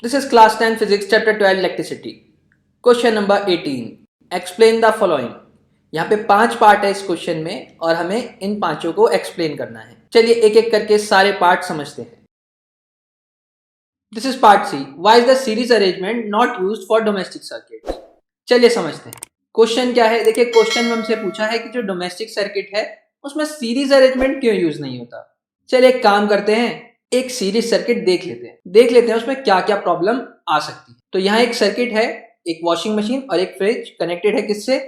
This is class 10 physics chapter 12 electricity. Question number 18. Explain the following. यहाँ पे 5 part है इस क्वेश्चन में और हमें इन पांचों को एक्सप्लेन करना है. चलिए एक एक करके सारे पार्ट समझते हैं. This is part C. Why is the series arrangement not used for domestic circuits? चलिए समझते हैं. क्वेश्चन क्या है? देखिए क्वेश्चन में हमसे पूछा है कि जो डोमेस्टिक सर्किट है उसमें सीरीज अरेंजमेंट क्यों यूज नहीं होता. चलिए एक काम करते हैं, एक सीरीज सर्किट देख लेते हैं उसमें क्या क्या प्रॉब्लम आ सकती है. तो यहाँ एक सर्किट है, एक वॉशिंग मशीन और एक फ्रिज कनेक्टेड है किससे?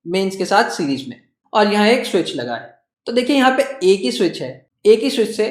मेंस के साथ सीरीज में, और यहाँ एक स्विच लगा है. तो देखिए यहाँ पे एक ही स्विच है, एक ही स्विच से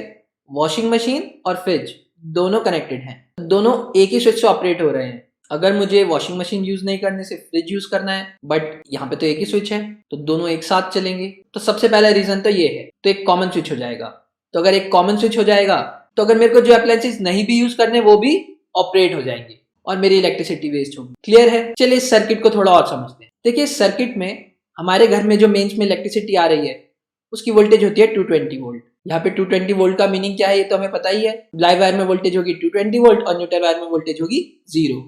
वॉशिंग मशीन और फ्रिज दोनों कनेक्टेड हैं, दोनों एक ही स्विच से ऑपरेट हो रहे हैं. अगर मुझे वॉशिंग मशीन यूज नहीं करने से फ्रिज यूज करना है, बट यहाँ पे तो एक ही स्विच है तो दोनों एक साथ चलेंगे. तो सबसे पहला रीजन तो ये है, तो एक कॉमन स्विच हो जाएगा. तो अगर एक कॉमन स्विच हो जाएगा तो अगर मेरे को जो अप्लायंसेस नहीं भी यूज करने वो भी ऑपरेट हो जाएंगे और मेरी इलेक्ट्रिसिटी वेस्ट होगी. क्लियर है? चलिए इस सर्किट को थोड़ा और समझते हैं. देखिए इस सर्किट में हमारे घर में जो मेंस में इलेक्ट्रिसिटी आ रही है उसकी वोल्टेज होती है 220 वोल्ट. यहाँ पे 220 वोल्ट का मीनिंग क्या है ये तो हमें पता ही है. लाइव वायर में वोल्टेज होगी 220 वोल्ट और न्यूट्रल वायर में वोल्टेज होगी 0.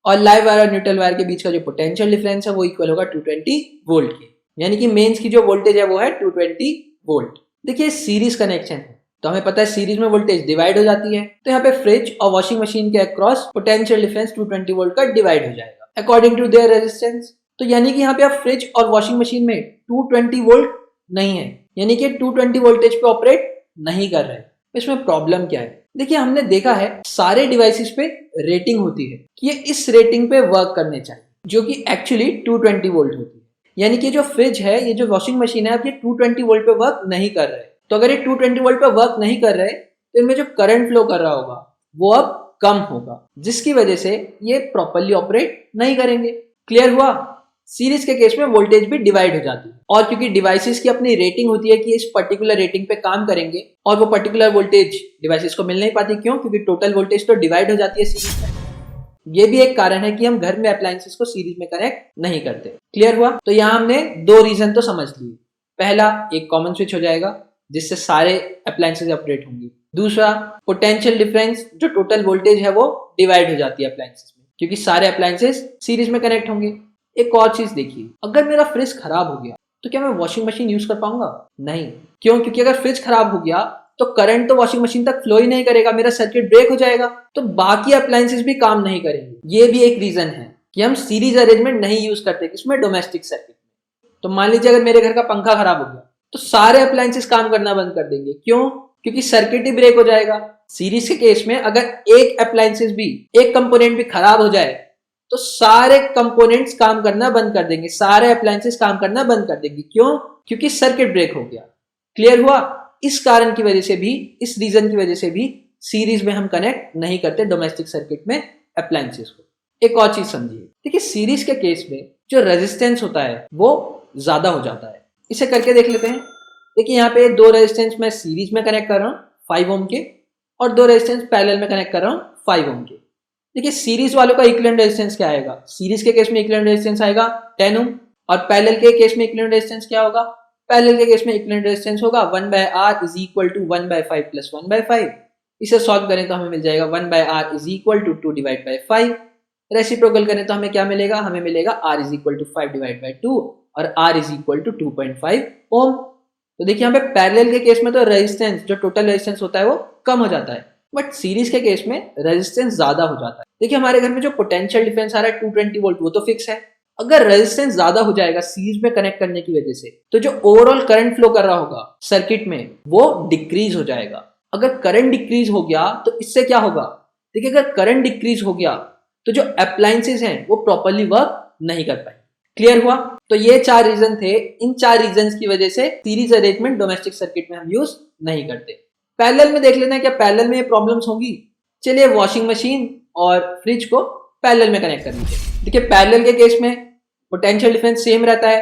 और लाइव वायर और न्यूट्रल वायर के बीच का जो पोटेंशियल डिफरेंस है वो इक्वल होगा 220 वोल्ट के. यानी कि मेंस की जो वोल्टेज है वो है 220 वोल्ट. देखिए सीरीज कनेक्शन है तो हमें पता है सीरीज में वोल्टेज डिवाइड हो जाती है. तो यहाँ पे फ्रिज और वॉशिंग मशीन के अक्रॉस पोटेंशियल डिफरेंस 220 वोल्ट का डिवाइड हो जाएगा अकॉर्डिंग टू देयर रेजिस्टेंस. तो यानी कि यहाँ पे आप फ्रिज और वॉशिंग मशीन में 220 वोल्ट नहीं है, यानी कि 220 वोल्टेज पे ऑपरेट नहीं कर रहे. इसमें प्रॉब्लम क्या है? देखिए हमने देखा है सारे डिवाइसेस पे रेटिंग होती है कि ये इस रेटिंग पे वर्क करने चाहिए, जो कि एक्चुअली 220 वोल्ट होती है. यानी कि जो फ्रिज है, ये जो वॉशिंग मशीन है, अब ये 220 वोल्ट पे वर्क नहीं कर रहे. तो अगर ये 220 वोल्ट पे वर्क नहीं कर रहे तो इनमें जो करंट फ्लो कर रहा होगा वो अब कम होगा, जिसकी वजह से ये प्रॉपर्ली ऑपरेट नहीं करेंगे. क्लियर हुआ? सीरीज के केस में वोल्टेज भी डिवाइड हो जाती है, और क्योंकि डिवाइसेस की अपनी रेटिंग होती है कि इस पर्टिकुलर रेटिंग पे काम करेंगे और वो पर्टिकुलर वोल्टेज डिवाइसेस को मिल नहीं पाती. क्यों? क्योंकि टोटल वोल्टेज तो डिवाइड हो जाती है सीरीज में. ये भी एक कारण है कि हम घर में अप्लायंसेस को सीरीज में कनेक्ट नहीं करते. क्लियर हुआ? तो यहाँ हमने 2 रीजन तो समझ लिए. पहला, एक कॉमन स्विच हो जाएगा जिससे सारे अप्लायंसेस ऑपरेट होंगे. दूसरा, पोटेंशियल डिफरेंस जो टोटल वोल्टेज है वो डिवाइड हो जाती है अप्लायंसेस में, क्योंकि सारे अप्लायंसेस सीरीज में कनेक्ट होंगे. एक और चीज देखिए, अगर मेरा फ्रिज खराब हो गया तो क्या मैं वॉशिंग मशीन यूज कर पाऊंगा? नहीं. क्यों? क्योंकि अगर फ्रिज खराब हो गया तो करंट तो वॉशिंग मशीन तक फ्लो ही नहीं करेगा, मेरा सर्किट ब्रेक हो जाएगा, तो बाकी अप्लायंसेस भी काम नहीं करेंगे. ये भी एक रीजन है कि हम सीरीज अरेंजमेंट नहीं यूज करते किसमें? डोमेस्टिक सर्किट में. तो मान लीजिए अगर मेरे घर का पंखा खराब हो गया तो सारे अप्लायंसेस काम करना बंद कर देंगे. क्यों? क्योंकि सर्किट ही ब्रेक हो जाएगा. सीरीज के केस में अगर एक अप्लायंसेस भी, एक कंपोनेंट भी खराब हो जाए तो सारे कंपोनेंट्स काम करना बंद कर देंगे, सारे अप्लायंसेस काम करना बंद कर देंगे. क्यों? क्योंकि सर्किट ब्रेक हो गया. क्लियर हुआ? इस कारण की वजह से भी, इस रीजन की वजह से भी सीरीज में हम कनेक्ट नहीं करते डोमेस्टिक सर्किट में अप्लायंसेस को. एक और चीज समझिए, देखिए सीरीज के केस में जो रेजिस्टेंस होता है वो ज्यादा हो जाता है. इसे करके देख लेते हैं. देखिए यहाँ पे 2 रेजिस्टेंस मैं सीरीज में कनेक्ट कर रहा हूँ 5 ओम के, और 2 रेजिस्टेंस पैरेलल में कनेक्ट कर रहा हूँ 5 ओम के. देखिए सीरीज वालों का इक्विवेलेंट रेजिस्टेंस क्या आएगा? सीरीज के केस में इक्विवेलेंट रेजिस्टेंस आएगा 10 ओम, और पैरेलल के केस में इक्विवेलेंट रेजिस्टेंस क्या होगा? पैरेलल के केस में इक्विवेलेंट रेजिस्टेंस होगा 1/R is equal to 1/5 plus 1/5. इसे सॉल्व करें तो हमें मिल जाएगा 1/R is equal to 2 divide by 5. Reciprocal करें तो हमें क्या मिलेगा? हमें मिलेगा R is equal to 5 divide by 2 और R is equal to 2.5 ohm. तो देखिए यहाँ पे पैरेलल के केस में तो रेजिस्टेंस, जो टोटल रेजिस्टेंस होता है वो कम हो जाता है, बट सीरीज के केस में रेजिस्टेंस ज्यादा हो जाता है. देखिए हमारे घर में जो पोटेंशियल डिफरेंस आ रहा है 220 वोल्ट वो तो फिक्स है. अगर रेजिस्टेंस ज्यादा हो जाएगा सीरीज में कनेक्ट करने की वजह से तो जो ओवरऑल करंट फ्लो कर रहा होगा सर्किट में वो डिक्रीज हो जाएगा. अगर करंट डिक्रीज हो गया तो इससे क्या होगा? देखिए अगर करंट डिक्रीज हो गया तो जो अप्लायंसेस हैं वो प्रॉपर्ली वर्क नहीं कर पाए. क्लियर हुआ? तो ये 4 रीजन थे. इन 4 रीजंस की वजह से सीरीज अरेंजमेंट डोमेस्टिक सर्किट में हम यूज नहीं करते. पैरेलल में देख लेना है क्या पैरेलल में ये प्रॉब्लम्स होंगी. चलिए वॉशिंग मशीन और फ्रिज को पैरेलल में कनेक्ट कर लीजिए. देखिए पैरेलल के केस में पोटेंशियल डिफरेंस सेम रहता है,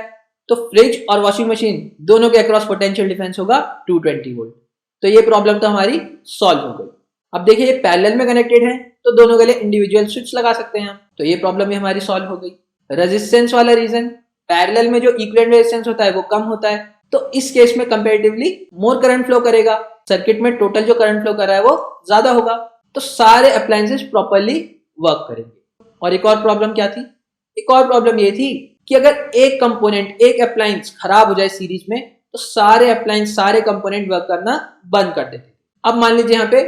तो फ्रिज और वॉशिंग मशीन दोनों के अक्रॉस पोटेंशियल डिफरेंस होगा 220 वोल्ट. तो ये प्रॉब्लम तो हमारी सॉल्व हो गई. अब देखिए ये पैरेलल में कनेक्टेड है तो दोनों के लिए इंडिविजुअल स्विच लगा सकते हैं हम, तो ये प्रॉब्लम भी हमारी सॉल्व हो गई. रेजिस्टेंस वाला रीजन, पैरेलल में जो इक्विवेलेंट रेजिस्टेंस होता है वो कम होता है, तो इस केस में कंपैरेटिवली मोर करंट फ्लो करेगा. सर्किट में टोटल जो करंट फ्लो कर रहा है वो ज्यादा होगा, तो सारे अप्लायंसेस प्रॉपर्ली वर्क करेंगे। और एक और प्रॉब्लम क्या थी? एक और प्रॉब्लम ये थी कि अगर एक कंपोनेंट, एक अप्लायंस खराब हो जाए सीरीज में, तो सारे अप्लायंस, सारे कंपोनेंट वर्क करना बंद कर देते। अब मान लीजिए यहाँ पे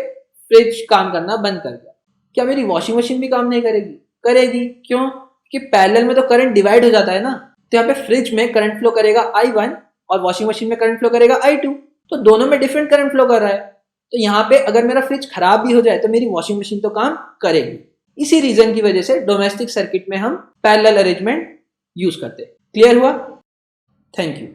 फ्रिज काम करना बंद कर गया, क्या मेरी वॉशिंग मशीन भी काम नहीं करेगी? करेगी। क्यों? कि पैरेलल में तो करंट डिवाइड हो जाता है ना। तो यहाँ पे फ्रिज में करंट फ्लो करेगा I1 और वॉशिंग मशीन में करंट फ्लो करेगा I2, तो दोनों में डिफरेंट करंट फ्लो कर रहा है। तो यहाँ पे अगर मेरा फ्रिज खराब भी हो जाए तो मेरी वॉशिंग मशीन तो काम करेगी। इसी रीजन की वजह से डोमेस्टिक सर्किट में हम पैरेलल अरेंजमेंट यूज करते हैं। क्लियर हुआ? Thank you.